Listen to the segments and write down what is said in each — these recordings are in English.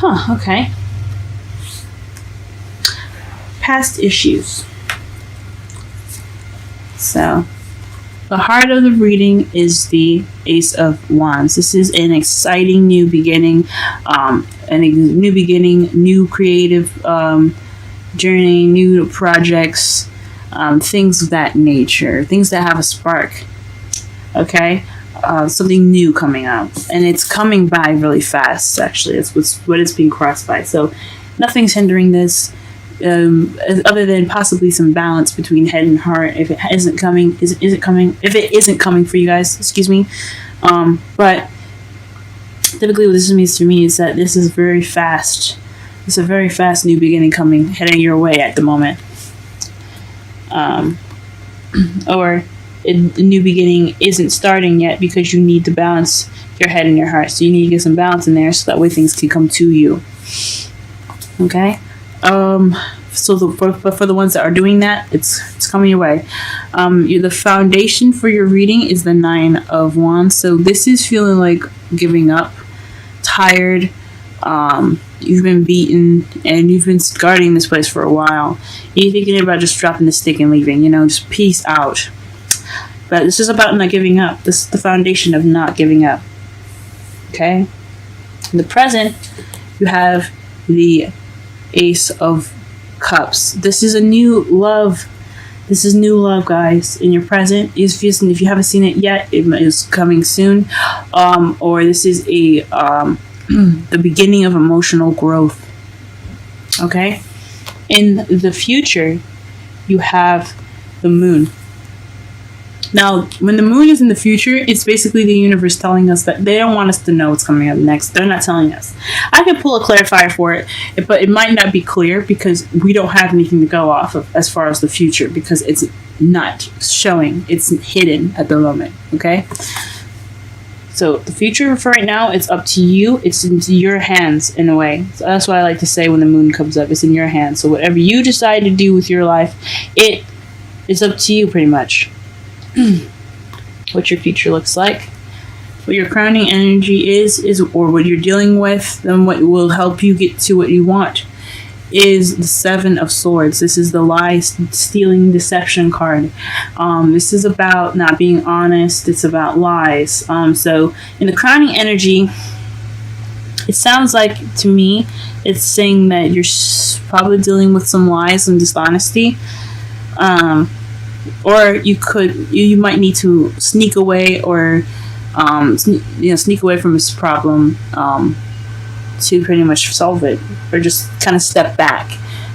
Okay. Past issues. So, the heart of the reading is the Ace of Wands. This is an exciting new beginning, new creative journey, new projects, things of that nature, things that have a spark. Okay, something new coming out, and it's coming by really fast. Actually, it's what it's being crossed by. So, nothing's hindering this. Other than possibly some balance between head and heart, if it isn't coming, is it coming? If it isn't coming for you guys, excuse me. But typically, what this means to me is that this is very fast. It's a very fast new beginning heading your way at the moment, or the new beginning isn't starting yet because you need to balance your head and your heart. So you need to get some balance in there, so that way things can come to you. Okay. So for the ones that are doing that, it's coming your way. The foundation for your reading is the 9 of Wands. So this is feeling like giving up, tired. You've been beaten and you've been guarding this place for a while. You're thinking about just dropping the stick and leaving. Just peace out. But this is about not giving up. This is the foundation of not giving up. Okay. In the present, you have the Ace of Cups. This is a new love. This is new love, guys. In your present, if you haven't seen it yet, it is coming soon. Or this is a the beginning of emotional growth. Okay. In the future, you have the Moon. Now, when the Moon is in the future, it's basically the universe telling us that they don't want us to know what's coming up next. They're not telling us. I could pull a clarifier for it, but it might not be clear because we don't have anything to go off of as far as the future, because it's not showing. It's hidden at the moment, okay? So the future for right now, it's up to you. It's into your hands in a way. So that's why I like to say when the Moon comes up, it's in your hands. So whatever you decide to do with your life, it's up to you pretty much. What your future looks like, what your crowning energy is or what you're dealing with, then what will help you get to what you want is the 7 of Swords. This is the lie, stealing, deception card. This is about not being honest. It's about lies. So in the crowning energy, it sounds like to me it's saying that you're probably dealing with some lies and dishonesty. Or you might need to sneak away or sneak away from this problem to pretty much solve it, or just kind of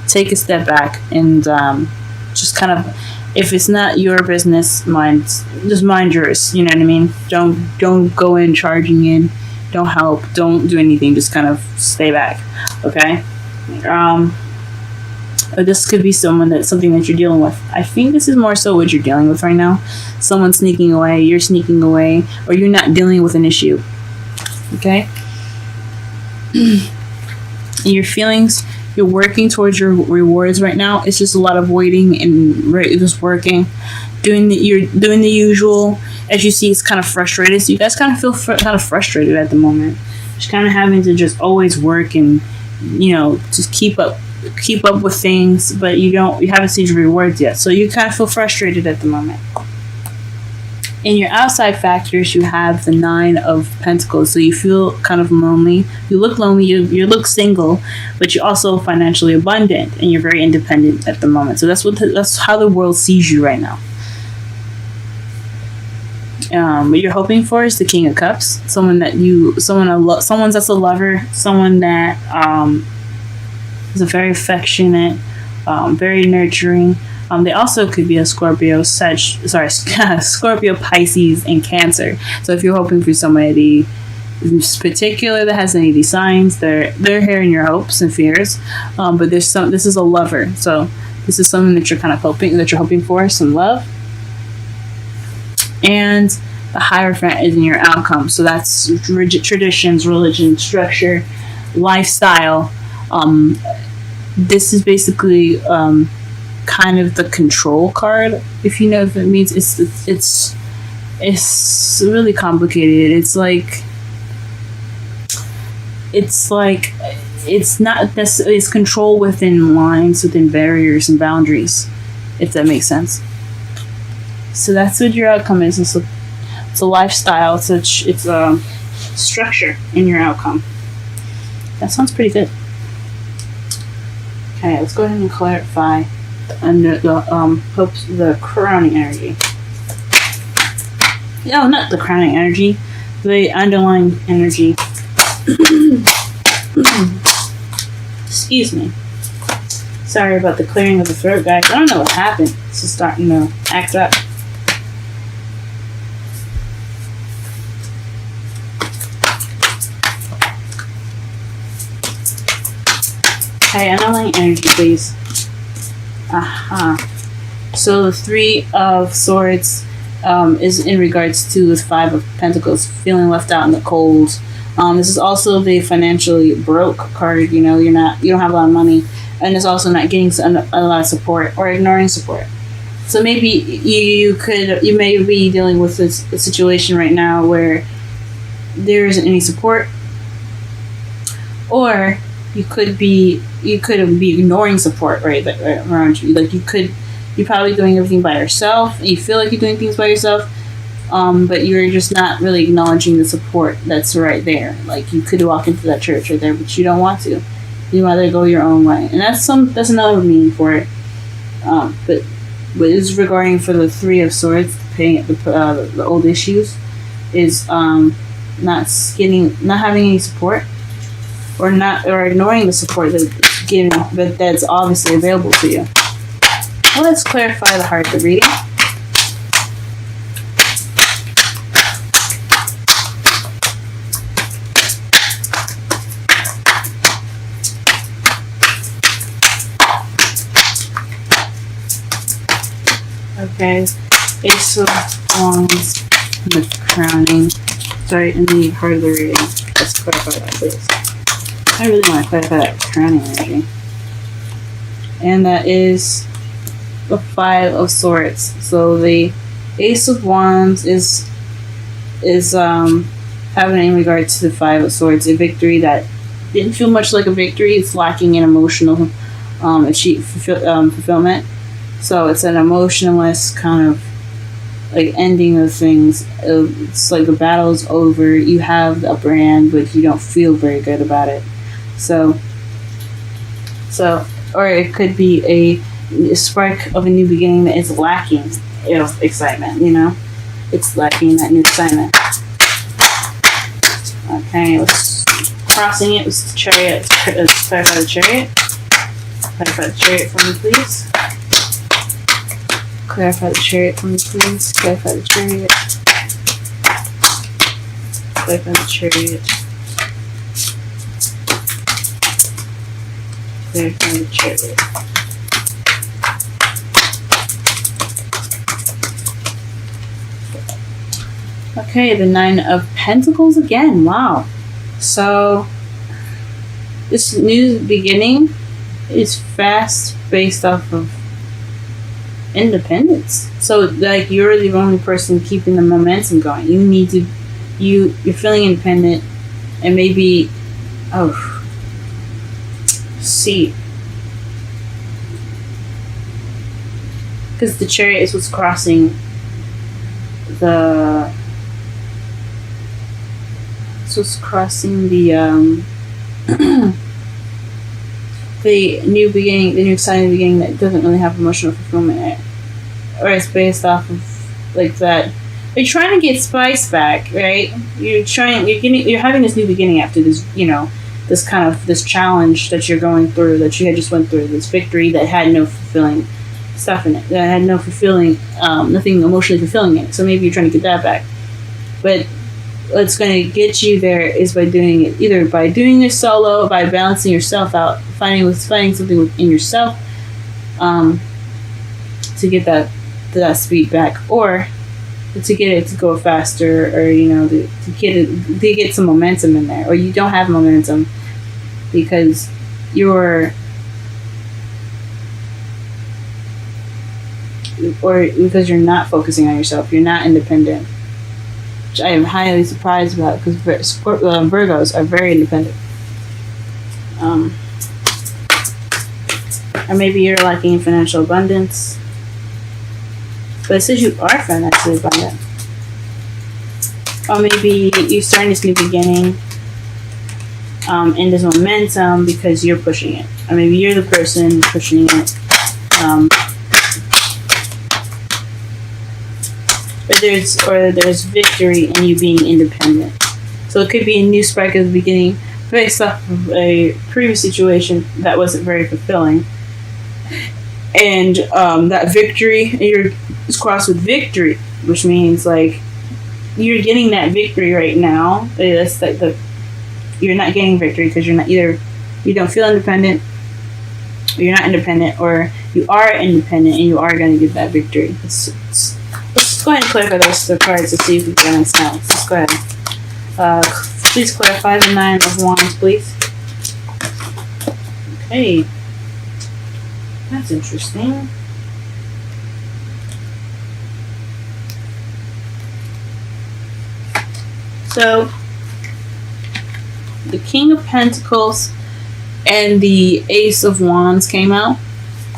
take a step back and just kind of, if it's not your business, just mind yours. You know what I mean? Don't go in charging in. Don't help. Don't do anything. Just kind of stay back. Okay. This could be something that you're dealing with. I think this is more so what you're dealing with right now. Someone sneaking away, you're sneaking away, or you're not dealing with an issue. Okay? Your feelings, you're working towards your rewards right now. It's just a lot of waiting and just working. You're doing the usual. As you see, it's kind of frustrated. So you guys kind of feel kind of frustrated at the moment. Just kind of having to just always work and, just keep up with things, but you haven't seen your rewards yet, so you kind of feel frustrated at the moment. In your outside factors, you have the 9 of Pentacles, so you feel kind of lonely. You look lonely, you look single, but you're also financially abundant and you're very independent at the moment. So that's how the world sees you right now. What you're hoping for is the King of Cups, someone that's a lover, someone that is a very affectionate, very nurturing. They also could be a Scorpio, Scorpio, Pisces, and Cancer. So if you're hoping for somebody in particular that has any of these signs, they're here in your hopes and fears. But this is a lover, so this is something that you're kind of hoping for, some love. And the Hierophant is in your outcome, so that's rigid traditions, religion, structure, lifestyle. This is basically kind of the control card, if you know what it means. It's really complicated. It's like it's not necessarily, it's control within lines, within barriers and boundaries, if that makes sense. So that's what your outcome is. It's a lifestyle. It's a structure in your outcome. That sounds pretty good. Okay, let's go ahead and clarify under the crowning energy. No, not the crowning energy, the underlying energy. Excuse me. Sorry about the clearing of the throat, guys. I don't know what happened. It's just starting to act up. Okay, underlying energy, please. Aha. So the Three of Swords is in regards to the Five of Pentacles, feeling left out in the cold. This is also the financially broke card. You know, you don't have a lot of money, and it's also not getting a lot of support or ignoring support. So maybe you may be dealing with a situation right now where there isn't any support, or you could be ignoring support right around you. Like you're probably doing everything by yourself. You feel like you're doing things by yourself. But you're just not really acknowledging the support that's right there. Like you could walk into that church right there, but you don't want to. You rather go your own way, and that's another meaning for it. But what is regarding for the Three of Swords, the old issues, is not having any support, or ignoring the support that's obviously available to you. Well, let's clarify the heart of the reading. Okay, Ace of Wands and the crowning. Sorry, in the heart of the reading. Let's clarify that, please. I really want to clarify that crowning energy. And that is the Five of Swords. So the Ace of Wands is having in regard to the Five of Swords a victory that didn't feel much like a victory. It's lacking in emotional fulfillment. So it's an emotionless kind of like ending of things. It's like the battle's over. You have the upper hand, but you don't feel very good about it. So, or it could be a spark of a new beginning that is lacking of excitement. You know, it's lacking that new excitement. Okay, let's crossing it with the Chariot. Let's clarify the Chariot. Clarify the Chariot for me, please. Clarify the Chariot for me, please. Clarify the Chariot. Clarify the Chariot. Clarify the Chariot. Okay, the Nine of Pentacles again. Wow. So, this new beginning is fast based off of independence. So like you're the only person keeping the momentum going. You're feeling independent, and maybe see, because the Chariot is what's crossing the the new beginning, the new exciting beginning that doesn't really have emotional fulfillment in it, or it's based off of like that. You're trying to get spice back, right? You're having this new beginning after this, this challenge that you're going through, that you had just went through, this victory that had no fulfilling stuff in it, that had no fulfilling, nothing emotionally fulfilling in it. So maybe you're trying to get that back, but what's going to get you there is by doing it, either by doing it solo, by balancing yourself out, finding something within yourself to get that speed back, or to get it to go faster, or to get some momentum in there, or you don't have momentum because you're not focusing on yourself, you're not independent. I am highly surprised about, because Virgos are very independent. Um, or maybe you're lacking in financial abundance. But it says you are financially abundant. Or maybe you're starting this new beginning, and there's momentum because you're pushing it. Or maybe you're the person pushing it. There's victory in you being independent. So it could be a new spark at the beginning based off of a previous situation that wasn't very fulfilling. And that victory, it's crossed with victory, which means like you're getting that victory right now. That's like you're not getting victory because you're not either, you don't feel independent, or you're not independent, or you are independent and you are going to get that victory. Let's go ahead and clarify those cards to see if we get any sounds. Let's go ahead. Please clarify the 9 of Wands, please. Okay. That's interesting. So, the King of Pentacles and the Ace of Wands came out.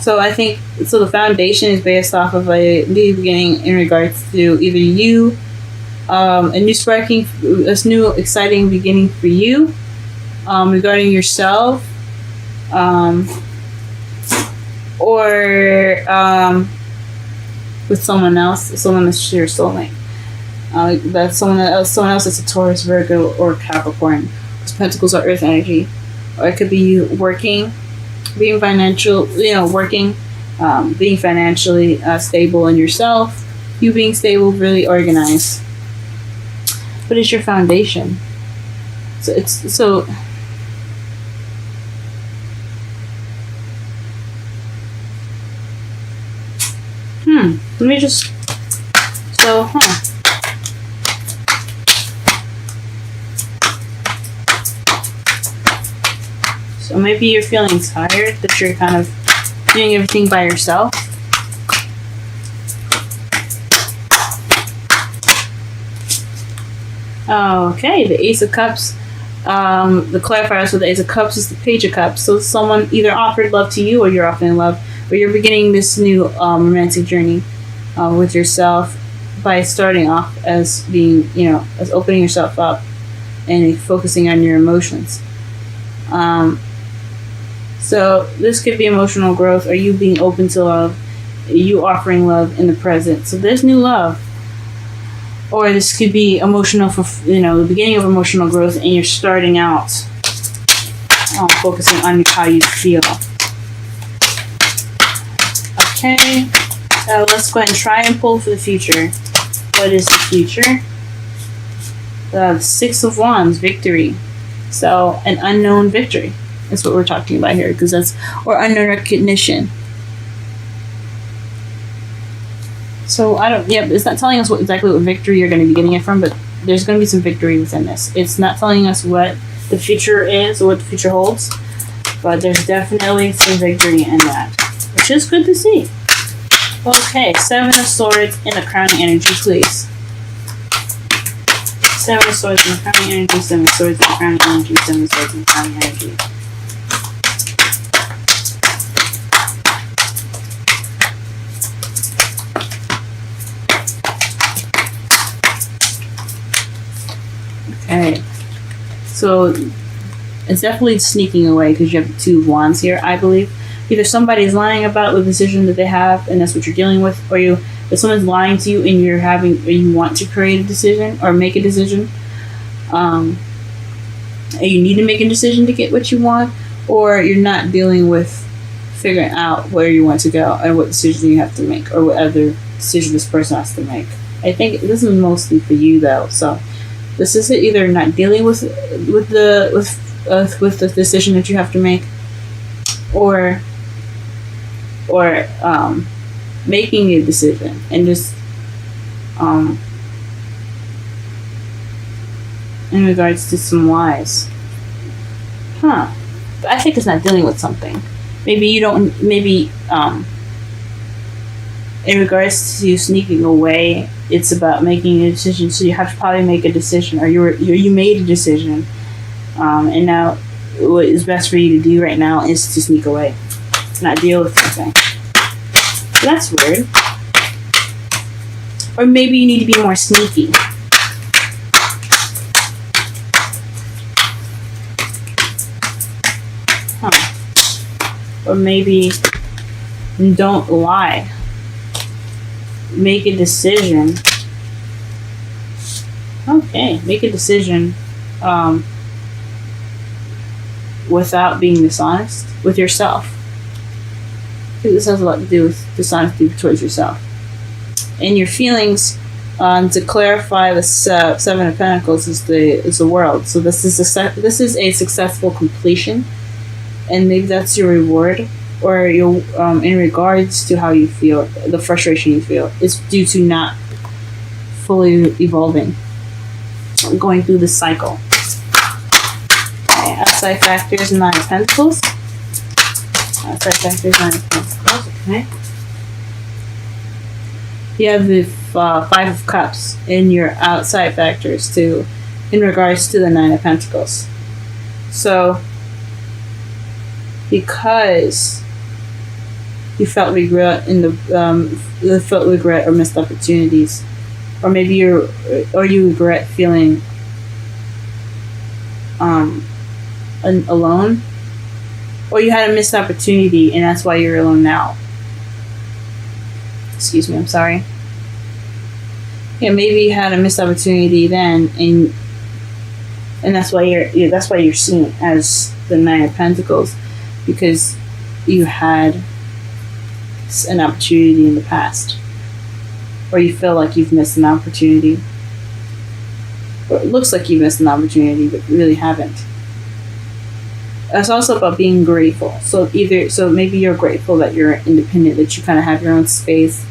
So I think, the foundation is based off of a new beginning in regards to either you, a new exciting beginning for you, regarding yourself, or with someone else, someone that's your soulmate. That's someone else that's a Taurus, Virgo, or Capricorn. Because Pentacles are Earth energy. Or it could be you working, being financial, working, being financially stable in yourself, you being stable, really organized. What is your foundation? Let me just, So maybe you're feeling tired, that you're kind of doing everything by yourself. Okay, the Ace of Cups. The clarifiers for the Ace of Cups is the Page of Cups. So someone either offered love to you, or you're offering love, or you're beginning this new romantic journey with yourself by starting off as being, as opening yourself up and focusing on your emotions. So this could be emotional growth, or you being open to love, you offering love in the present. So there's new love. Or this could be emotional the beginning of emotional growth, and you're starting out focusing on how you feel. Okay, let's go ahead and try and pull for the future. What is the future? The 6 of Wands, victory. So an unknown victory. That's what we're talking about here, because or unknown recognition. So it's not telling us exactly what victory you're going to be getting it from, but there's going to be some victory within this. It's not telling us what the future is or what the future holds, but there's definitely some victory in that, which is good to see. Okay, 7 of Swords in the crowning energy, please. 7 of Swords in the crowning energy, 7 of Swords in the crowning energy, 7 of Swords in the crowning energy. Okay, so it's definitely sneaking away because you have the 2 of Wands here, I believe. Either somebody's lying about the decision that they have, and that's what you're dealing with, or if someone's lying to you and you want to create a decision or make a decision, and you need to make a decision to get what you want, or you're not dealing with figuring out where you want to go and what decision you have to make, or what other decision this person has to make. I think this is mostly for you though, so. This is either not dealing with the decision that you have to make, or making a decision and just in regards to some lies. But I think it's not dealing with something. Maybe in regards to sneaking away, it's about making a decision. So you have to probably make a decision, or you made a decision, and now what is best for you to do right now is to sneak away, not deal with anything. That's weird. Or maybe you need to be more sneaky. Or maybe don't lie. Make a decision. Okay, make a decision without being dishonest with yourself. I think this has a lot to do with dishonesty towards yourself. And your feelings, to clarify, the Seven of Pentacles is the world. So this is a successful completion, and maybe that's your reward, or your in regards to how you feel, the frustration you feel is due to not fully evolving, going through the cycle. Okay, outside factors, Nine of Pentacles. Outside factors, Nine of Pentacles. Okay. You have the Five of Cups in your outside factors too, in regards to the Nine of Pentacles. So, because you felt regret in felt regret or missed opportunities, or maybe you regret feeling alone, or you had a missed opportunity and that's why you're alone now. Excuse me, I'm sorry. Yeah, maybe you had a missed opportunity then, and that's why you're seen as the Nine of Pentacles, because you had an opportunity in the past, or you feel like you've missed an opportunity, or it looks like you missed an opportunity but you really haven't. It's also about being grateful. So maybe you're grateful that you're independent, that you kind of have your own space,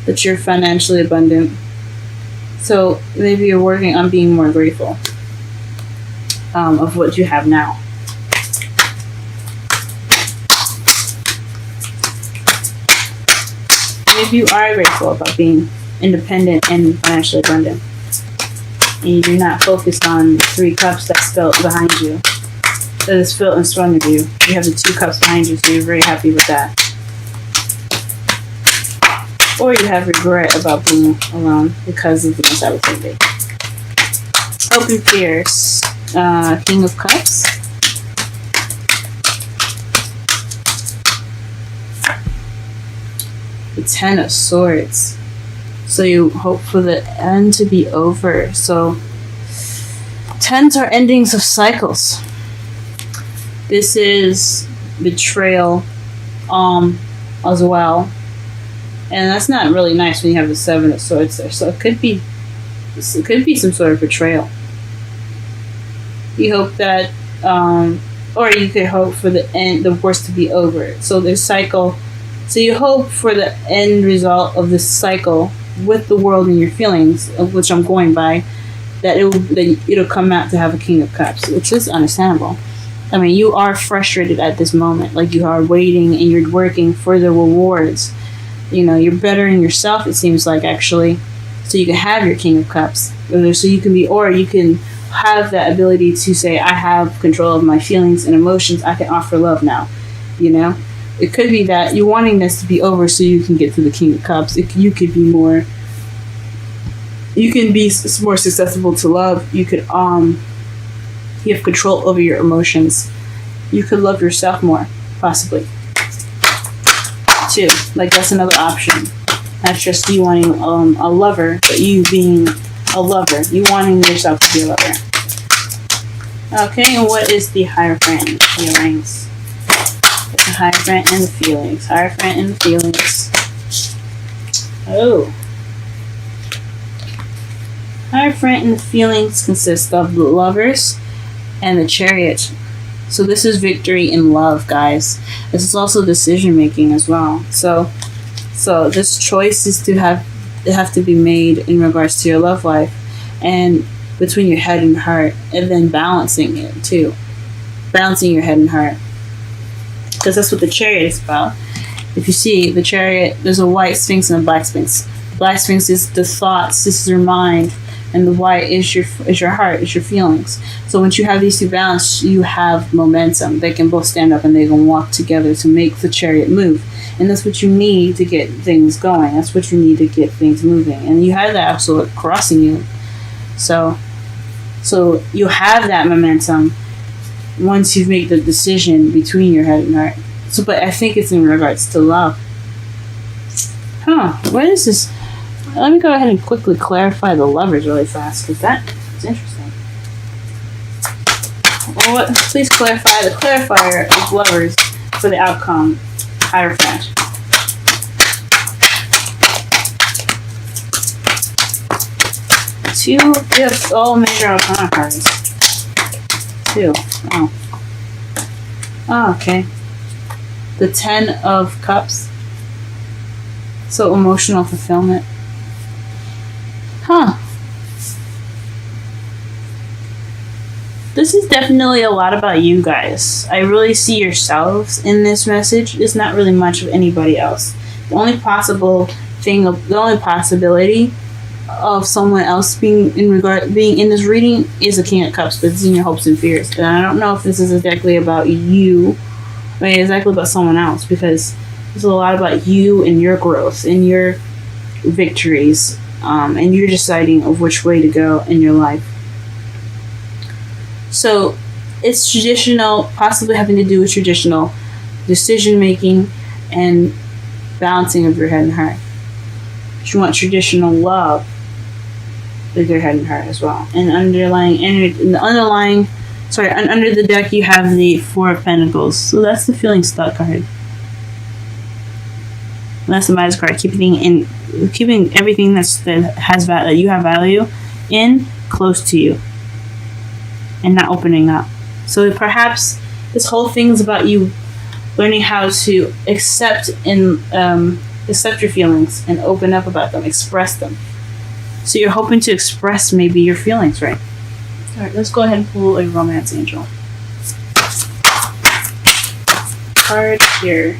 that you're financially abundant. So maybe you're working on being more grateful of what you have now. Maybe you are grateful about being independent and financially abundant, and you do not focus on the Three Cups that's felt behind you, that is felt in front of you. You have the Two Cups behind you, so you're very happy with that. Or you have regret about being alone because of the missed opportunity. Hope and fears. King of Cups. The Ten of Swords. So you hope for the end to be over. So tens are endings of cycles. This is betrayal as well. And that's not really nice when you have the Seven of Swords there. So it could be some sort of betrayal. You hope that, or you could hope for the worst to be over. So there's cycle. So you hope for the end result of this cycle with the world and your feelings, of which I'm going by, that it'll come out to have a King of Cups, which is understandable. I mean, you are frustrated at this moment, like you are waiting and you're working for the rewards. You know, you're bettering yourself, it seems like, actually, so you can have your King of Cups. So you can have that ability to say, I have control of my feelings and emotions. I can offer love now. You know, it could be that you're wanting this to be over so you can get to the King of Cups. You can be more susceptible to love. You could you have control over your emotions. You could love yourself more, possibly. Too. Like, that's another option. Not just you wanting a lover, but you being a lover. You wanting yourself to be a lover. Okay, and what is the Hierophant and the feelings? The Hierophant and the feelings. Hierophant and the feelings. Oh. Hierophant and the feelings consist of the Lovers and the Chariot. So this is victory in love, guys. This is also decision making as well. So this choice is to have to be made in regards to your love life, and between your head and heart, and then balancing it too. Balancing your head and heart. Because that's what the Chariot is about. If you see the Chariot, there's a white Sphinx and a black Sphinx. The black Sphinx is the thoughts, this is your mind, and the why is your heart, is your feelings. So once you have these two balanced, you have momentum. They can both stand up and they can walk together to make the chariot move. And that's what you need to get things going. That's what you need to get things moving. And you have that absolute crossing you. So you have that momentum once you've made the decision between your head and heart. So, but I think it's in regards to love. What is this? Let me go ahead and quickly clarify the lovers really fast, because that is interesting. Please clarify the clarifier of lovers for the outcome. Hierophant. Two gifts. Oh, major arcana cards. Two. Oh, okay. The 10 of Cups. So emotional fulfillment. This is definitely a lot about you guys. I really see yourselves in this message. It's not really much of anybody else. The only possibility of someone else being in this reading is a King of Cups, but it's in your hopes and fears. And I don't know if this is exactly about you, but exactly about someone else, because it's a lot about you and your growth and your victories, and you're deciding of which way to go in your life. So it's traditional, possibly having to do with traditional decision making and balancing of your head and heart. But you want traditional love with your head and heart as well. And under the deck you have the Four of Pentacles. So that's the feeling stuck card. That's the Midas card. Keeping everything that you have value in close to you, and not opening up. So perhaps this whole thing is about you learning how to accept your feelings and open up about them, express them. So you're hoping to express maybe your feelings, right? All right, let's go ahead and pull a romance angel card here.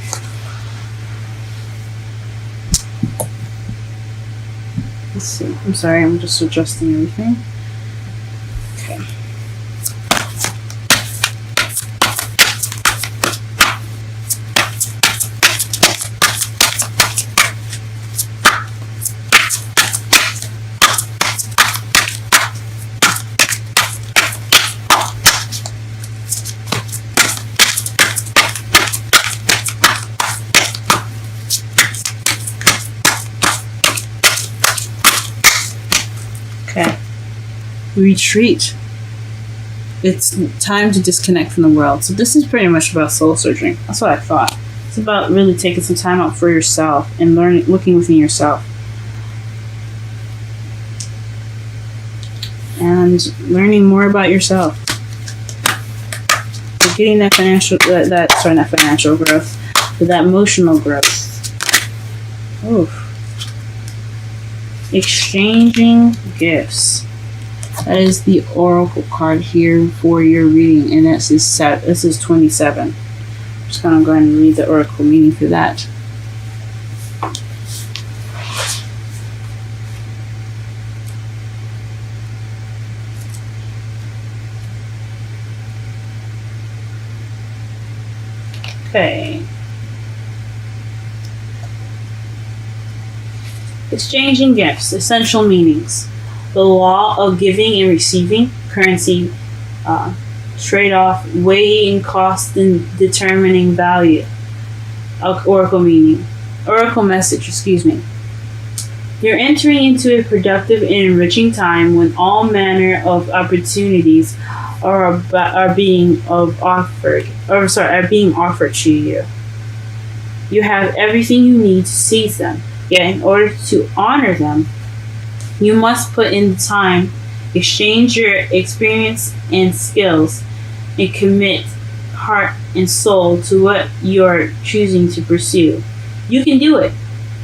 Let's see. I'm sorry, I'm just adjusting everything. Okay. Okay. Retreat. It's time to disconnect from the world. So this is pretty much about soul searching. That's what I thought. It's about really taking some time out for yourself and looking within yourself. And learning more about yourself. So getting that not financial growth, but that emotional growth. Oof. Exchanging gifts. That is the oracle card here for your reading, and this is 27. I'm just gonna go ahead and read the oracle meaning for that. Okay. Exchanging gifts, essential meanings. The law of giving and receiving, currency, trade-off, weighing cost and determining value. Oracle meaning. Oracle message, You're entering into a productive and enriching time when all manner of opportunities are being offered to you. You have everything you need to seize them. Yet in order to honor them, you must put in the time, exchange your experience and skills, and commit heart and soul to what you're choosing to pursue. You can do it.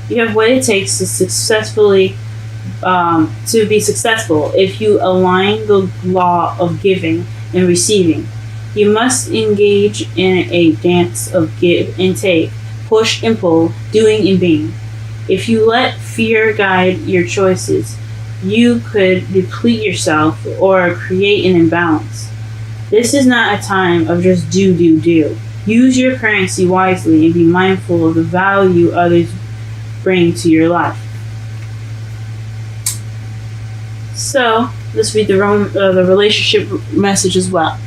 You have what it takes to be successful if you align the law of giving and receiving. You must engage in a dance of give and take, push and pull, doing and being. If you let fear guide your choices, you could deplete yourself or create an imbalance. This is not a time of just do. Use your currency wisely and be mindful of the value others bring to your life. So, let's read the relationship message as well.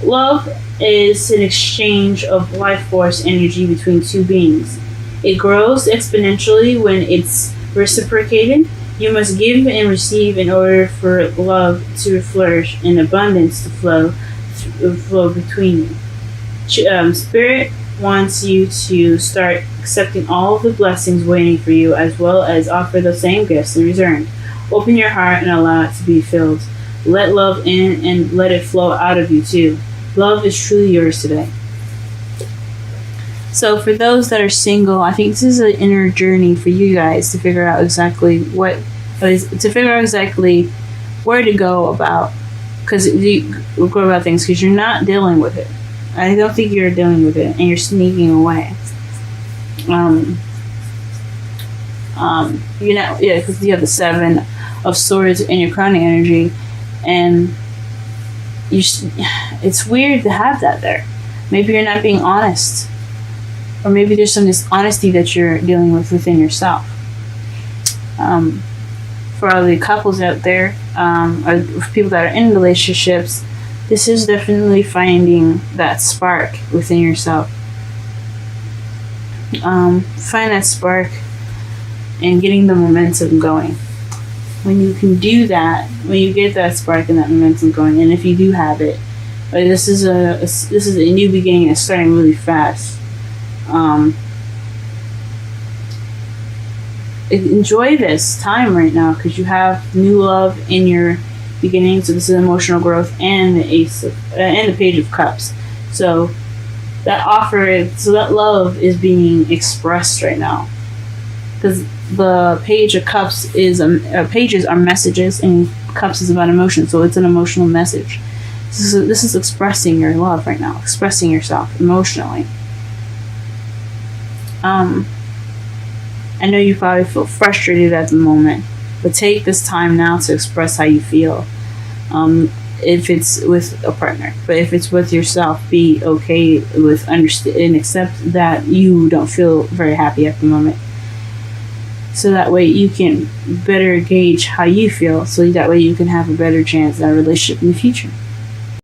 Love is an exchange of life force energy between two beings. It grows exponentially when it's reciprocated. You must give and receive in order for love to flourish and abundance to flow between you. Spirit wants you to start accepting all of the blessings waiting for you, as well as offer the same gifts in return. Open your heart and allow it to be filled. Let love in and let it flow out of you too. Love is truly yours today. So for those that are single, I think this is an inner journey for you guys to figure out exactly where to go about, things, because you're not dealing with it. I don't think you're dealing with it, and you're sneaking away. Because you have the Seven of Swords in your crowning energy, and it's weird to have that there. Maybe you're not being honest, or maybe there's some dishonesty that you're dealing with within yourself. For all the couples out there, or people that are in relationships, this is definitely finding that spark within yourself. Find that spark and getting the momentum going. When you can do that, when you get that spark and that momentum going, and if you do have it, this is a new beginning. It's starting really fast. Enjoy this time right now, because you have new love in your beginning. So this is emotional growth, and the Page of Cups. So that love is being expressed right now, because the Page of Cups pages are messages, and Cups is about emotion. So it's an emotional message. This is expressing your love right now, expressing yourself emotionally. I know you probably feel frustrated at the moment, but take this time now to express how you feel. If it's with a partner, but if it's with yourself, be okay with and accept that you don't feel very happy at the moment. So that way you can better gauge how you feel, so that way you can have a better chance at a relationship in the future.